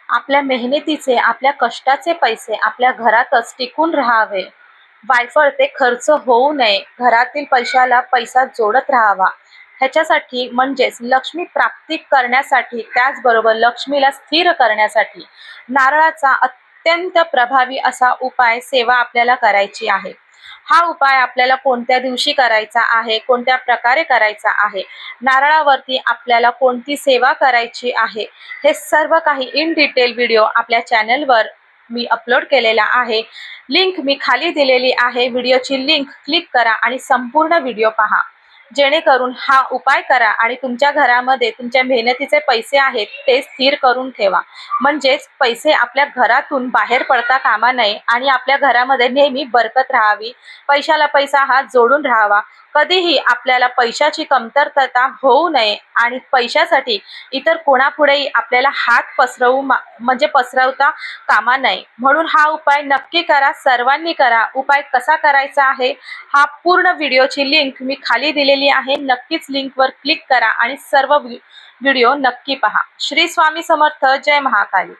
आपल्या मेहनतीचे, आपल्या कष्टाचे पैसे आपल्या घरातच टिकून राहावे, वायफळ ते खर्च होऊ नये, घरातील पैशाला पैसा जोडत राहावा, ह्याच्यासाठी म्हणजेच लक्ष्मी प्राप्ती करण्यासाठी, त्याचबरोबर लक्ष्मीला स्थिर करण्यासाठी नारळाचा अत्यंत प्रभावी असा उपाय सेवा आपल्याला करायची आहे। हा उपाय आपल्याला कोणत्या दिवशी करायचा आहे, कोणत्या प्रकारे करायचा आहे, नारळावरती आपल्याला कोणती सेवा करायची आहे, हे सर्व काही इन डिटेल व्हिडिओ आपल्या चॅनलवर मी अपलोड केलेला आहे। लिंक मी खाली दिलेली आहे, व्हिडिओची लिंक क्लिक करा आणि संपूर्ण व्हिडिओ पहा, जेणेकरून हा उपाय करा आणि तुमच्या घरामध्ये तुमच्या मेहनतीचे पैसे आहेत ते स्थिर करून ठेवा। म्हणजेच पैसे आपल्या घरातून बाहेर पडता कामा नये आणि आपल्या घरामध्ये नेहमी बरकत राहावी, पैशाला पैसा हा जोडून राहावा, कधीही आपल्याला पैशाची कमतरता होऊ नये आणि पैशासाठी इतर कोणापुढेही आपल्याला हात पसरवता कामा नये, म्हणून हा उपाय नक्की करा, सर्वांनी करा। उपाय कसा करायचा आहे, हा पूर्ण व्हिडिओची लिंक मी खाली दिलेली आहे, नक्कीच लिंकवर क्लिक करा आणि सर्व व्हिडिओ नक्की पहा। श्री स्वामी समर्थ, जय महाकाली।